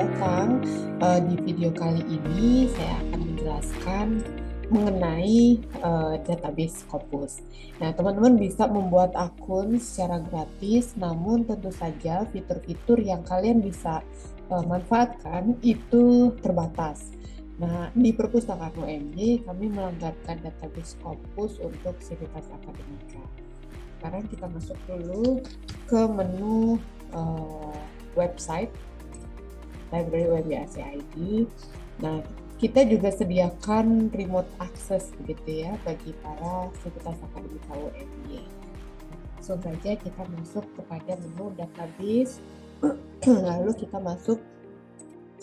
datang. Di video kali ini saya akan menjelaskan mengenai database Scopus. Nah, teman-teman bisa membuat akun secara gratis, namun tentu saja fitur-fitur yang kalian bisa manfaatkan itu terbatas. Nah, di perpustakaan UMY kami melengkapkan database Scopus untuk Sivitas Akademika. Sekarang kita masuk dulu ke menu website Library WBAC ID. Nah, kita juga sediakan remote access begitu ya bagi para Sivitas Akademika UMY. Langsung saja kita masuk kepada menu database, lalu kita masuk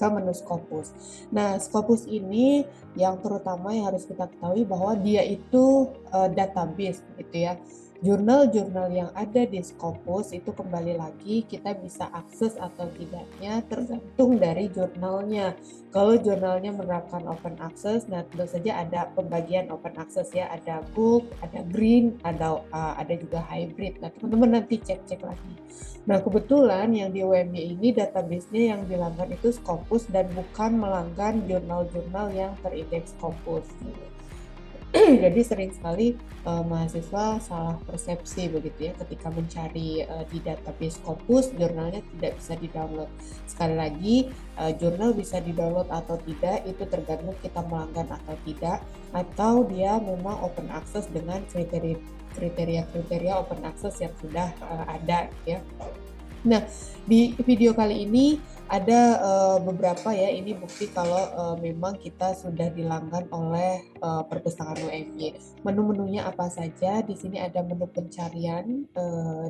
ke menu Scopus. Nah, Scopus ini yang terutama yang harus kita ketahui bahwa dia itu database gitu ya. Jurnal-jurnal yang ada di Scopus itu kembali lagi kita bisa akses atau tidaknya tergantung dari jurnalnya. Kalau jurnalnya menerapkan open access, nah tentu saja ada pembagian open access ya, ada gold, ada green, ada juga hybrid. Nah, teman-teman nanti cek-cek lagi. Nah, kebetulan yang di UMY ini database-nya yang dilanggan itu Scopus dan bukan melanggan jurnal-jurnal yang terindeks Scopus. Jadi sering sekali mahasiswa salah persepsi begitu ya ketika mencari di database Scopus, jurnalnya tidak bisa di-download. Sekali lagi, jurnal bisa di-download atau tidak itu tergantung kita melanggan atau tidak, atau dia memang open access dengan kriteria open access yang sudah ada ya. Nah, di video kali ini ada beberapa ya, ini bukti kalau memang kita sudah dilanggan oleh perpustakaan UMY. Menu-menunya apa saja? Di sini ada menu pencarian,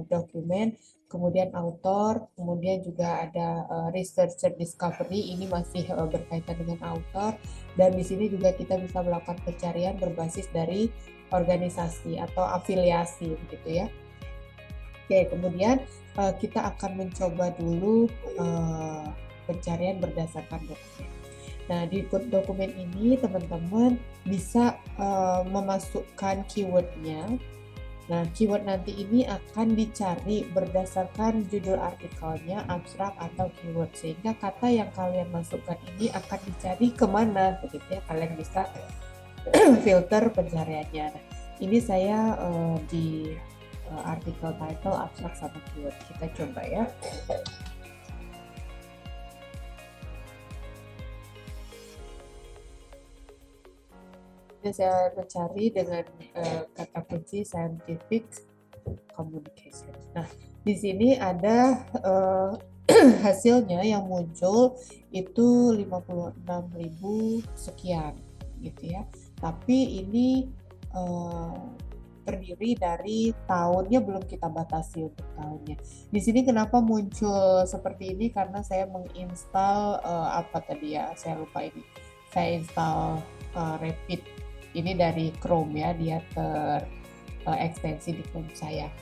dokumen, kemudian author, kemudian juga ada research and discovery, ini masih berkaitan dengan author, dan di sini juga kita bisa melakukan pencarian berbasis dari organisasi atau afiliasi begitu ya. Oke, kemudian kita akan mencoba dulu pencarian berdasarkan dokumen. Nah, di dokumen ini teman-teman bisa memasukkan keywordnya. Nah, keyword nanti ini akan dicari berdasarkan judul artikelnya, abstrak atau keyword, sehingga kata yang kalian masukkan ini akan dicari kemana, begitu ya, kalian bisa filter pencariannya. Nah, ini saya di artikel title, abstrak, sama keyword. Kita coba ya. Ini saya mencari dengan kata kunci scientific communication. Nah, di sini ada hasilnya yang muncul itu 56.000 sekian gitu ya. Tapi ini terdiri dari tahunnya, belum kita batasi untuk tahunnya. Di sini kenapa muncul seperti ini, karena saya menginstal apa tadi ya, saya lupa ini. Saya install Rapid ini dari Chrome ya, dia terekstensi di Chrome saya.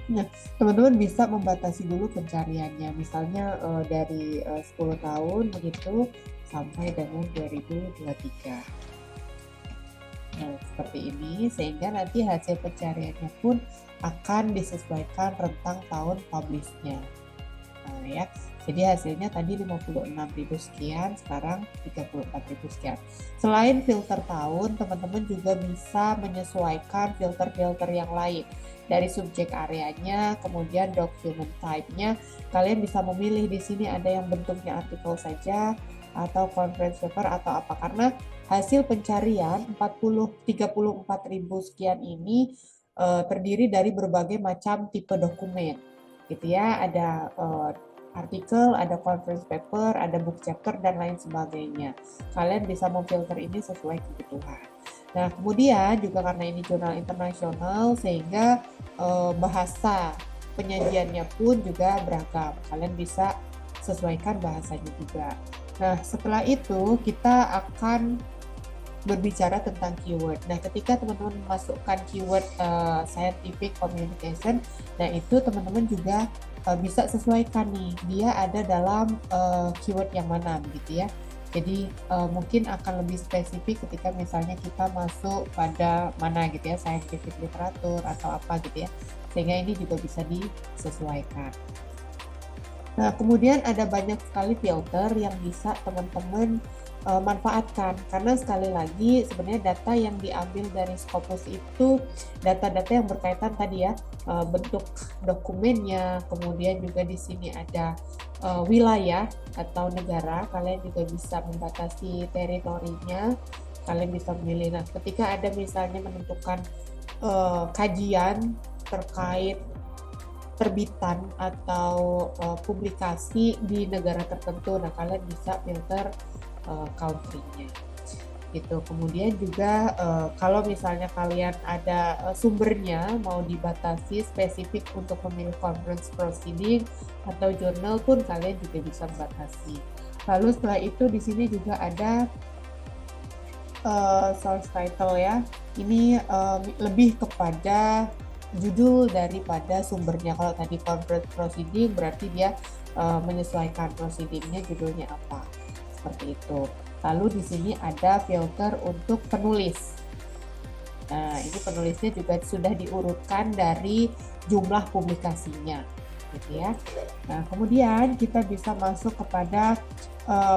Nah, teman-teman bisa membatasi dulu pencariannya, misalnya dari 10 tahun begitu sampai dengan 2023. Nah, seperti ini, sehingga nanti hasil pencariannya pun akan disesuaikan rentang tahun publish-nya. Nah, ya. Jadi hasilnya tadi 56.000 sekian, sekarang 34.000 sekian. Selain filter tahun, teman-teman juga bisa menyesuaikan filter-filter yang lain. Dari subjek areanya, kemudian document type-nya, kalian bisa memilih di sini ada yang bentuknya artikel saja, atau conference paper atau apa, karena hasil pencarian 34.000 sekian ini terdiri dari berbagai macam tipe dokumen gitu ya, ada artikel, ada conference paper, ada book chapter, dan lain sebagainya. Kalian bisa memfilter ini sesuai kebutuhan. Nah, kemudian juga karena ini jurnal internasional, sehingga bahasa penyajiannya pun juga beragam. Kalian bisa sesuaikan bahasanya juga. Nah, setelah itu kita akan berbicara tentang keyword. Nah, ketika teman-teman memasukkan keyword scientific communication, nah itu teman-teman juga bisa sesuaikan nih, dia ada dalam keyword yang mana gitu ya. Jadi mungkin akan lebih spesifik ketika misalnya kita masuk pada mana gitu ya, scientific literatur atau apa gitu ya, sehingga ini juga bisa disesuaikan. Nah, kemudian ada banyak sekali filter yang bisa teman-teman manfaatkan, karena sekali lagi sebenarnya data yang diambil dari Scopus itu data-data yang berkaitan tadi ya, bentuk dokumennya, kemudian juga di sini ada wilayah atau negara, kalian juga bisa membatasi teritorinya, kalian bisa memilih. Nah, ketika ada misalnya menentukan kajian terkait terbitan atau publikasi di negara tertentu. Nah, kalian bisa filter country-nya gitu. Kemudian juga kalau misalnya kalian ada sumbernya mau dibatasi spesifik untuk memilih conference proceeding atau jurnal pun kalian juga bisa membatasi. Lalu setelah itu di sini juga ada source title ya. Ini lebih kepada judul daripada sumbernya. Kalau tadi conference proceeding berarti dia menyesuaikan proceedingnya judulnya apa. Seperti itu. Lalu di sini ada filter untuk penulis. Nah, ini penulisnya juga sudah diurutkan dari jumlah publikasinya, gitu ya. Nah, kemudian kita bisa masuk kepada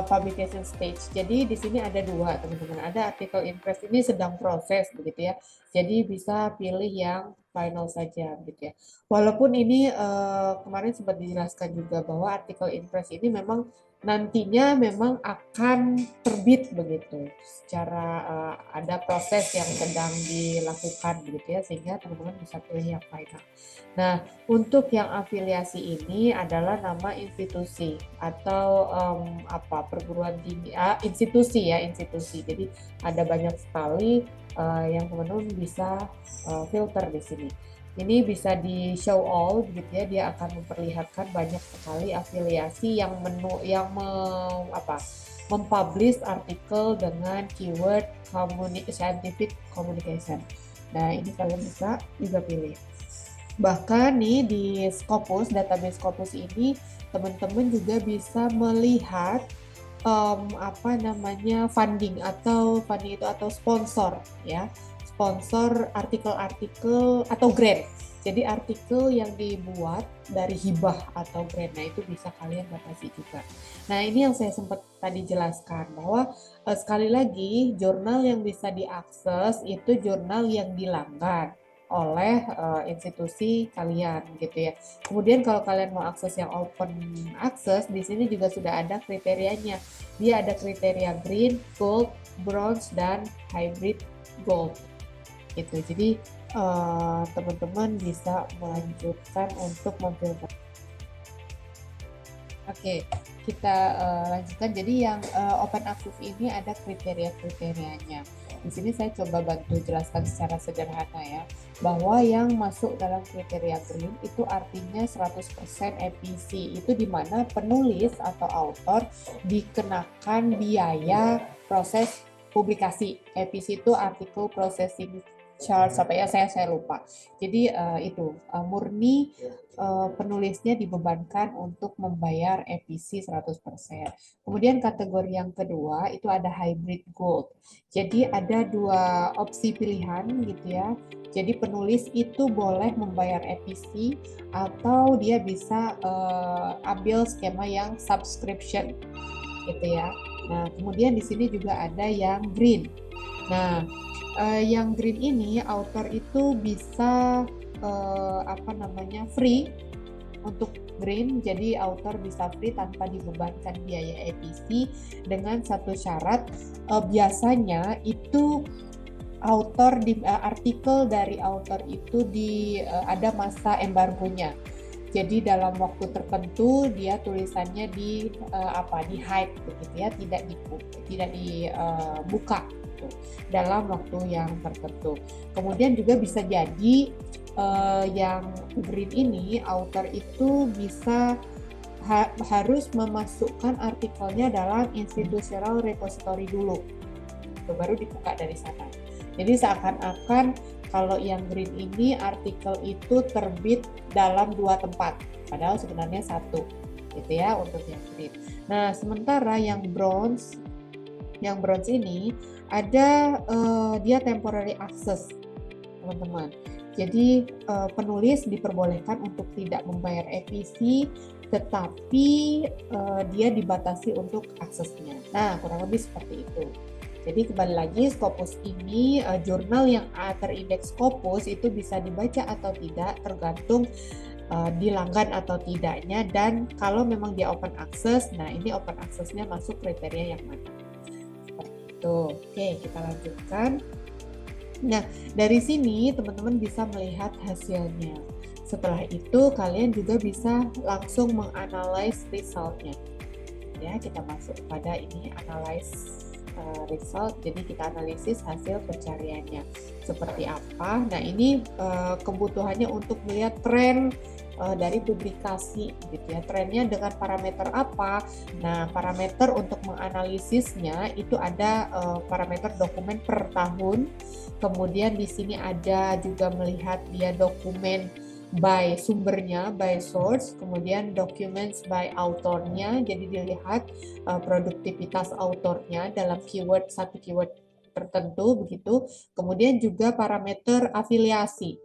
publication stage. Jadi di sini ada dua, teman-teman. Ada article in press, ini sedang proses, begitu ya. Jadi bisa pilih yang final saja, gitu ya. Walaupun ini kemarin sempat dijelaskan juga bahwa article in press ini memang nantinya memang akan terbit begitu, secara ada proses yang sedang dilakukan begitu ya, sehingga teman-teman bisa pilih yang final. Nah, untuk yang afiliasi ini adalah nama institusi atau perguruan tinggi, institusi ya, institusi. Jadi ada banyak sekali yang teman-teman bisa filter di sini. Ini bisa di show all gitu ya, dia akan memperlihatkan banyak sekali afiliasi yang mempublish artikel dengan keyword scientific communication. Nah, ini kalian bisa juga pilih. Bahkan nih di Scopus, database Scopus ini teman-teman juga bisa melihat funding atau sponsor ya, sponsor artikel-artikel atau grant. Jadi artikel yang dibuat dari hibah atau grant, nah itu bisa kalian batasi juga. Nah, ini yang saya sempat tadi jelaskan bahwa sekali lagi jurnal yang bisa diakses itu jurnal yang dilanggar oleh institusi kalian gitu ya. Kemudian kalau kalian mau akses yang open access, di sini juga sudah ada kriterianya. Dia ada kriteria green, gold, bronze, dan hybrid gold gitu. Jadi teman-teman bisa melanjutkan untuk memfilter. Oke, kita lanjutkan. Jadi yang open access ini ada kriteria-kriterianya. Di sini saya coba bantu jelaskan secara sederhana ya, bahwa yang masuk dalam kriteria green itu artinya 100% EPC, itu di mana penulis atau author dikenakan biaya proses publikasi. EPC itu article processing charge, sampai ya saya lupa. Jadi itu murni penulisnya dibebankan untuk membayar EPC 100%. Kemudian kategori yang kedua itu ada hybrid gold. Jadi ada dua opsi pilihan gitu ya. Jadi penulis itu boleh membayar EPC atau dia bisa ambil skema yang subscription gitu ya. Nah, kemudian di sini juga ada yang green. Nah, yang green ini author itu bisa free untuk green, jadi author bisa free tanpa dibebankan biaya EPC dengan satu syarat, biasanya itu artikel dari author itu ada masa embargonya. Jadi dalam waktu tertentu dia tulisannya di hide begitu ya, tidak dibuka gitu, dalam waktu yang tertentu. Kemudian juga bisa jadi yang green ini author itu bisa harus memasukkan artikelnya dalam institutional repository dulu, itu baru dibuka dari sana. Jadi seakan-akan kalau yang green ini artikel itu terbit dalam dua tempat, padahal sebenarnya satu, gitu ya untuk yang green. Nah, sementara yang bronze ini ada dia temporary access, teman-teman. Jadi penulis diperbolehkan untuk tidak membayar EPC tetapi dia dibatasi untuk aksesnya. Nah, kurang lebih seperti itu. Jadi kembali lagi, Scopus ini jurnal yang terindeks Scopus itu bisa dibaca atau tidak tergantung dilanggan atau tidaknya, dan kalau memang dia open access, nah ini open access-nya masuk kriteria yang mana. Seperti itu. Oke, kita lanjutkan. Nah, dari sini teman-teman bisa melihat hasilnya. Setelah itu kalian juga bisa langsung menganalisis resultnya. Ya, kita masuk pada ini analyze result. Jadi kita analisis hasil pencariannya seperti apa. Nah, ini kebutuhannya untuk melihat tren dari publikasi gitu ya. Trennya dengan parameter apa? Nah, parameter untuk menganalisisnya itu ada parameter dokumen per tahun. Kemudian di sini ada juga melihat dia dokumen by sumbernya, by source, kemudian documents by authornya, jadi dilihat produktivitas autornya dalam keyword, satu keyword tertentu begitu. Kemudian juga parameter afiliasi,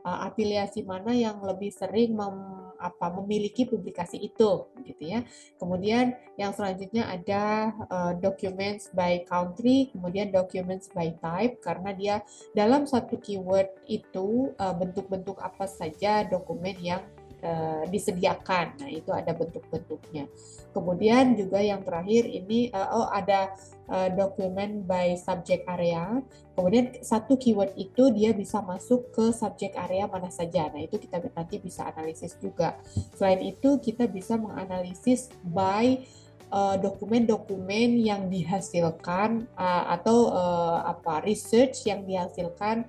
afiliasi mana yang lebih sering memiliki publikasi itu gitu ya. Kemudian yang selanjutnya ada documents by country, kemudian documents by type, karena dia dalam satu keyword itu bentuk-bentuk apa saja dokumen yang disediakan. Nah, itu ada bentuk-bentuknya. Kemudian juga yang terakhir ini ada dokumen by subject area. Kemudian satu keyword itu dia bisa masuk ke subject area mana saja. Nah, itu kita nanti bisa analisis juga. Selain itu, kita bisa menganalisis by dokumen-dokumen yang dihasilkan atau research yang dihasilkan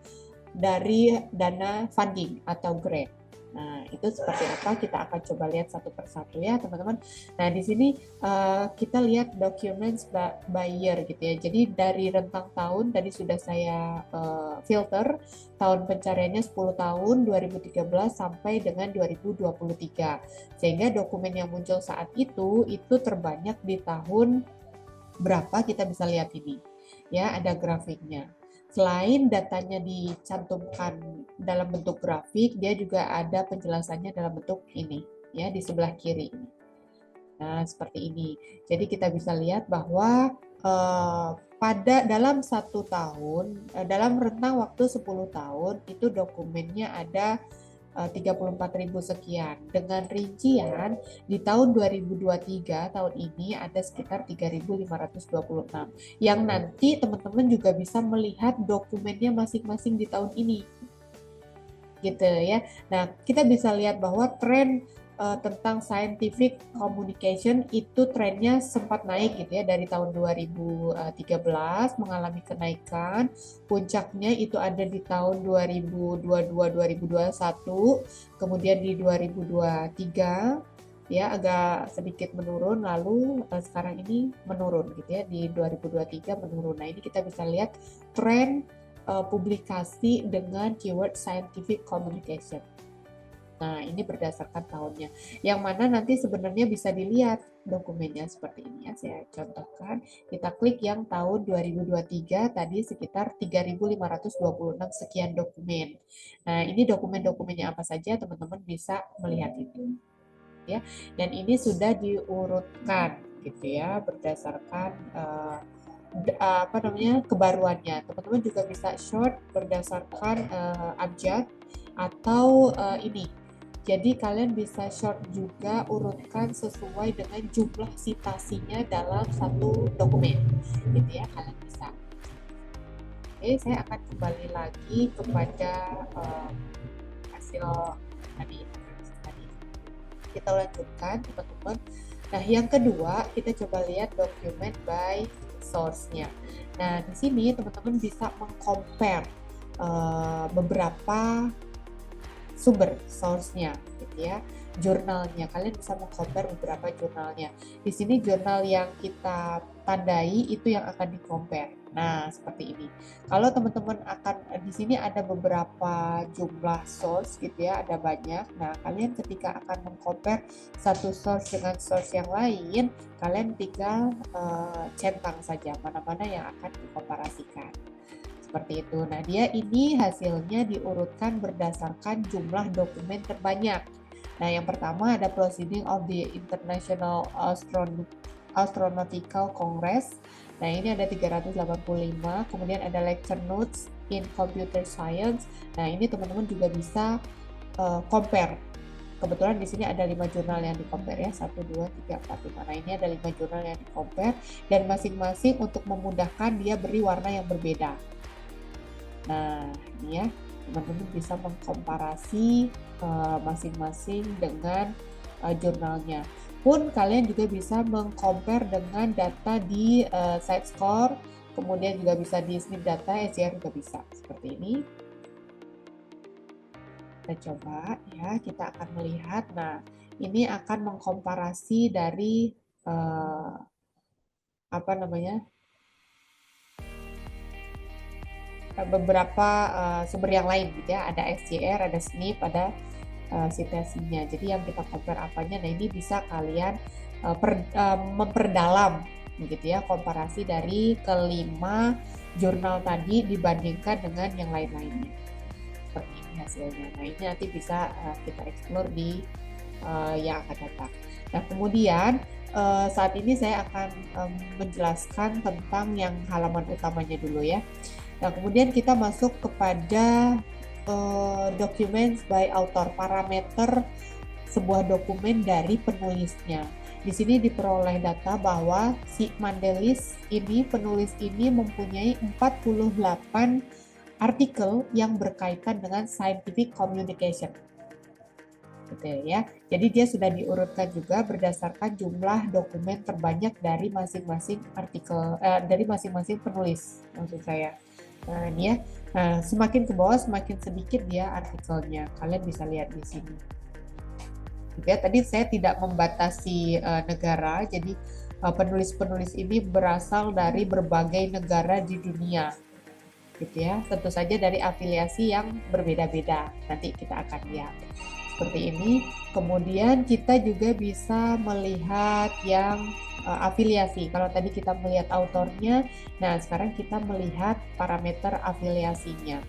dari dana funding atau grant. Nah, itu seperti apa kita akan coba lihat satu persatu ya, teman-teman. Nah, di sini kita lihat documents by year gitu ya. Jadi dari rentang tahun tadi sudah saya filter tahun pencariannya 10 tahun 2013 sampai dengan 2023. Sehingga dokumen yang muncul saat itu terbanyak di tahun berapa kita bisa lihat ini. Ya, ada grafiknya. Selain datanya dicantumkan dalam bentuk grafik, dia juga ada penjelasannya dalam bentuk ini, ya, di sebelah kiri. Nah, seperti ini. Jadi kita bisa lihat bahwa pada dalam satu tahun, dalam rentang waktu 10 tahun, itu dokumennya ada 34.000 sekian. Dengan rincian di tahun 2023 tahun ini ada sekitar 3.526 yang nanti teman-teman juga bisa melihat dokumennya masing-masing di tahun ini gitu ya. Nah, kita bisa lihat bahwa tren tentang scientific communication itu trennya sempat naik gitu ya, dari tahun 2013 mengalami kenaikan, puncaknya itu ada di tahun 2022-2021, kemudian di 2023 ya agak sedikit menurun, lalu sekarang ini menurun gitu ya, di 2023 menurun. Nah, ini kita bisa lihat tren publikasi dengan keyword scientific communication. Nah, ini berdasarkan tahunnya. Yang mana nanti sebenarnya bisa dilihat dokumennya seperti ini ya. Saya contohkan, kita klik yang tahun 2023 tadi sekitar 3.526 sekian dokumen. Nah, ini dokumen-dokumennya apa saja, teman-teman bisa melihat itu. Ya. Dan ini sudah diurutkan gitu ya berdasarkan kebaruannya. Teman-teman juga bisa short berdasarkan abjad atau ini. Jadi kalian bisa short juga, urutkan sesuai dengan jumlah citasinya dalam satu dokumen, gitu ya, kalian bisa. Oke, saya akan kembali lagi kepada hasil tadi. Kita lanjutkan, teman-teman. Nah, yang kedua kita coba lihat dokumen by source-nya. Nah, di sini teman-teman bisa mengcompare beberapa sumber source-nya gitu ya, jurnalnya. Kalian bisa mengcompare beberapa jurnalnya. Di sini jurnal yang kita tandai itu yang akan di-compare. Nah, seperti ini. Kalau teman-teman di sini ada beberapa jumlah source gitu ya, ada banyak. Nah, kalian ketika akan mengcompare satu source dengan source yang lain, kalian tinggal centang saja mana-mana yang akan dikomparasikan. Seperti itu. Nah, dia ini hasilnya diurutkan berdasarkan jumlah dokumen terbanyak. Nah, yang pertama ada Proceeding of the International Astronautical Congress. Nah, ini ada 385. Kemudian ada Lecture Notes in Computer Science. Nah, ini teman-teman juga bisa compare. Kebetulan di sini ada 5 jurnal yang di compare ya, 1, 2, 3, 4, 5. Nah, ini ada 5 jurnal yang di compare dan masing-masing untuk memudahkan dia beri warna yang berbeda. Nah, ini ya, teman-teman bisa mengkomparasi masing-masing dengan jurnalnya. Pun kalian juga bisa mengcompare dengan data di SciScore, kemudian juga bisa di SNP Data, SCR juga bisa. Seperti ini. Kita coba ya, kita akan melihat. Nah, ini akan mengkomparasi dari apa namanya, beberapa sumber yang lain gitu ya. Ada SCR, ada SNP, ada citasinya. Jadi yang kita compare apanya, nah ini bisa kalian memperdalam gitu ya, komparasi dari kelima jurnal tadi dibandingkan dengan yang lain-lainnya. Seperti ini hasilnya. Nah, ini nanti bisa kita explore di yang akan datang. Nah, kemudian saat ini saya akan menjelaskan tentang yang halaman utamanya dulu ya. Nah, kemudian kita masuk kepada documents by author, parameter sebuah dokumen dari penulisnya. Di sini diperoleh data bahwa si Mandelis ini, penulis ini mempunyai 48 artikel yang berkaitan dengan scientific communication. Gitu ya. Jadi dia sudah diurutkan juga berdasarkan jumlah dokumen terbanyak dari masing-masing artikel, dari masing-masing penulis, maksud saya. Nah, ini ya. Nah, semakin ke bawah semakin sedikit dia artikelnya. Kalian bisa lihat di sini. Gitu ya. Tadi saya tidak membatasi negara, jadi penulis-penulis ini berasal dari berbagai negara di dunia. Gitu ya. Tentu saja dari afiliasi yang berbeda-beda. Nanti kita akan lihat. Seperti ini. Kemudian kita juga bisa melihat yang afiliasi. Kalau tadi kita melihat autornya, nah sekarang kita melihat parameter afiliasinya.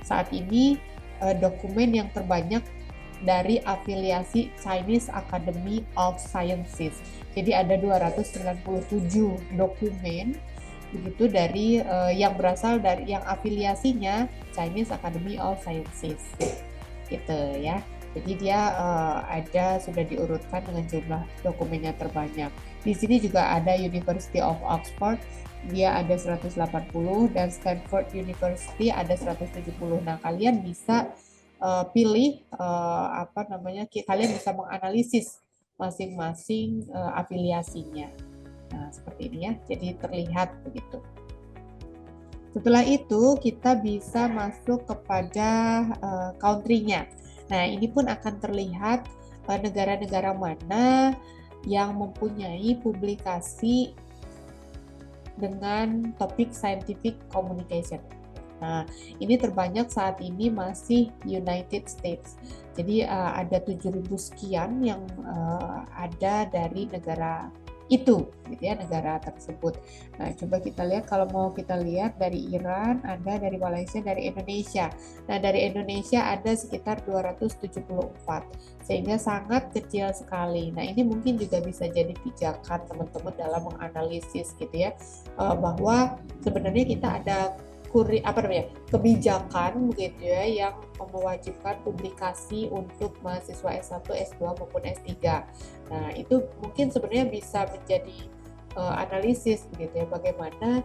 Saat ini dokumen yang terbanyak dari afiliasi Chinese Academy of Sciences. Jadi ada 297 dokumen begitu dari yang berasal dari yang afiliasinya Chinese Academy of Sciences. Gitu ya. Jadi dia ada sudah diurutkan dengan jumlah dokumennya terbanyak. Di sini juga ada University of Oxford, dia ada 180 dan Stanford University ada 170. Nah, kalian bisa pilih apa namanya, kalian bisa menganalisis masing-masing afiliasinya. Nah, seperti ini ya. Jadi terlihat begitu. Setelah itu kita bisa masuk kepada country-nya. Nah, ini pun akan terlihat negara-negara mana yang mempunyai publikasi dengan topik scientific communication. Nah, ini terbanyak saat ini masih United States. Jadi ada 7.000 sekian yang ada dari negara itu, gitu ya, negara tersebut. Nah, coba kita lihat, kalau mau kita lihat dari Iran, ada dari Malaysia, dari Indonesia. Nah, dari Indonesia ada sekitar 274, sehingga sangat kecil sekali. Nah, ini mungkin juga bisa jadi pijakan teman-teman dalam menganalisis gitu ya, bahwa sebenarnya kita ada kebijakan begitu ya yang mewajibkan publikasi untuk mahasiswa S1, S2 maupun S3. Nah, itu mungkin sebenarnya bisa menjadi analisis begitu ya, bagaimana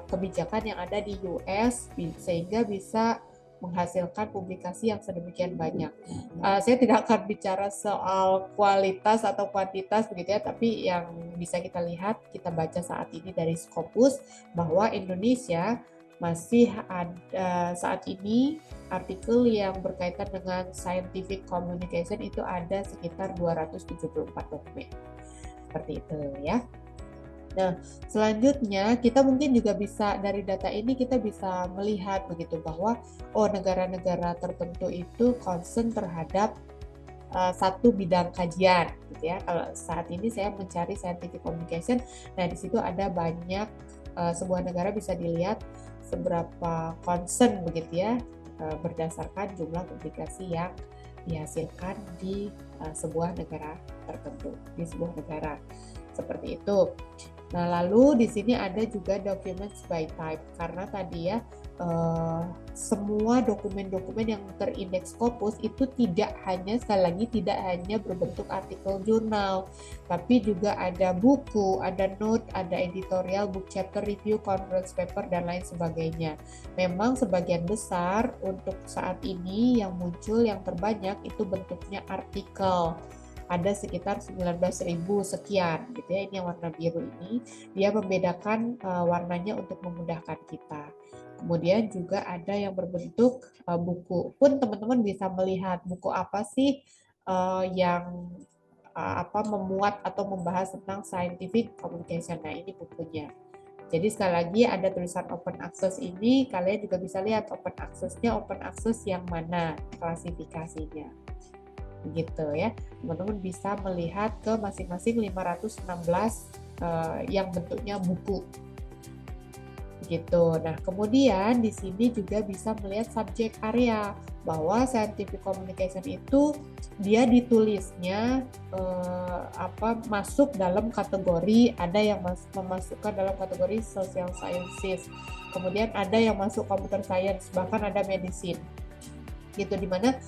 kebijakan yang ada di US sehingga bisa menghasilkan publikasi yang sedemikian banyak. Saya tidak akan bicara soal kualitas atau kuantitas begitu ya, tapi yang bisa kita lihat, kita baca saat ini dari Scopus bahwa Indonesia masih ada saat ini artikel yang berkaitan dengan scientific communication itu ada sekitar 274 dokumen. Seperti itu ya. Nah, selanjutnya kita mungkin juga bisa dari data ini kita bisa melihat begitu bahwa negara-negara tertentu itu concern terhadap satu bidang kajian gitu ya. Kalau saat ini saya mencari scientific communication, nah di situ ada banyak sebuah negara bisa dilihat seberapa concern begitu ya berdasarkan jumlah publikasi yang dihasilkan di sebuah negara tertentu, di sebuah negara. Seperti itu. Nah, lalu di sini ada juga documents by type, karena tadi ya semua dokumen-dokumen yang terindeks Scopus itu tidak hanya, sekali lagi, tidak hanya berbentuk artikel jurnal, tapi juga ada buku, ada note, ada editorial, book chapter review, conference paper, dan lain sebagainya. Memang sebagian besar untuk saat ini yang muncul yang terbanyak itu bentuknya artikel. Ada sekitar 19.000 sekian gitu ya. Ini yang warna biru ini, dia membedakan warnanya untuk memudahkan kita. Kemudian juga ada yang berbentuk buku. Pun teman-teman bisa melihat buku apa sih yang memuat atau membahas tentang scientific communication. Nah, ini bukunya. Jadi sekali lagi ada tulisan open access ini, kalian juga bisa lihat open access-nya open access yang mana klasifikasinya. Begitu ya, teman-teman bisa melihat ke masing-masing 516 yang bentuknya buku gitu. Nah, kemudian di sini juga bisa melihat subject area, bahwa scientific communication itu dia ditulisnya masuk dalam kategori, ada yang memasukkan dalam kategori social sciences, kemudian ada yang masuk computer science, bahkan ada medicine gitu, dimana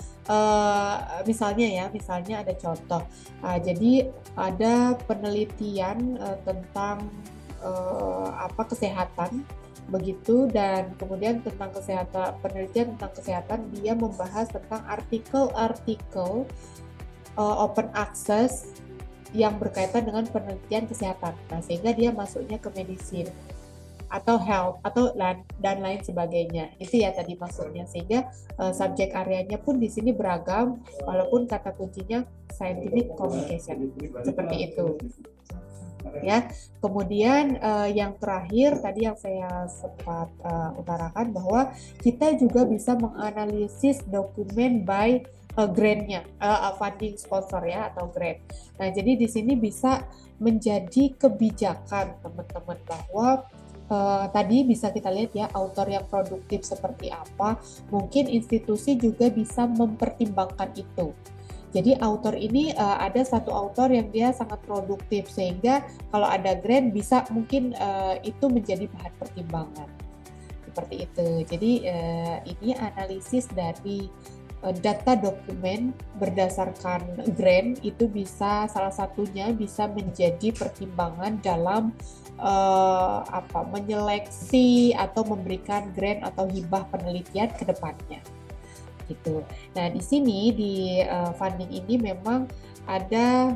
misalnya ada contoh, jadi ada penelitian tentang kesehatan begitu, dan kemudian tentang kesehatan, penelitian tentang kesehatan, dia membahas tentang artikel-artikel open access yang berkaitan dengan penelitian kesehatan. Nah, sehingga dia masuknya ke medicine atau health atau dan lain sebagainya. Itu ya tadi maksudnya, sehingga subjek areanya pun di sini beragam walaupun kata kuncinya scientific communication. Seperti itu. Ya. Kemudian yang terakhir tadi yang saya sempat utarakan, bahwa kita juga bisa menganalisis dokumen by grant-nya, funding sponsor ya, atau grant. Nah, jadi di sini bisa menjadi kebijakan teman-teman, bahwa tadi bisa kita lihat ya, author yang produktif seperti apa, mungkin institusi juga bisa mempertimbangkan itu. Jadi author ini ada satu author yang dia sangat produktif, sehingga kalau ada grant bisa mungkin itu menjadi bahan pertimbangan. Seperti itu. Jadi ini analisis dari data dokumen berdasarkan grant itu bisa, salah satunya bisa menjadi pertimbangan dalam menyeleksi atau memberikan grant atau hibah penelitian ke depannya gitu. Nah, di sini di funding ini memang ada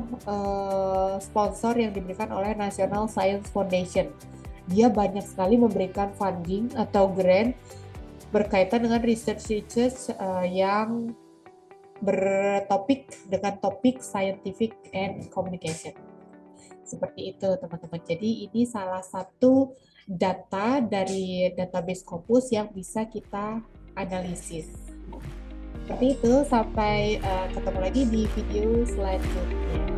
sponsor yang diberikan oleh National Science Foundation. Dia banyak sekali memberikan funding atau grant berkaitan dengan research yang bertopik dengan topik scientific and communication. Seperti itu teman-teman. Jadi ini salah satu data dari database Scopus yang bisa kita analisis. Seperti itu, sampai ketemu lagi di video selanjutnya.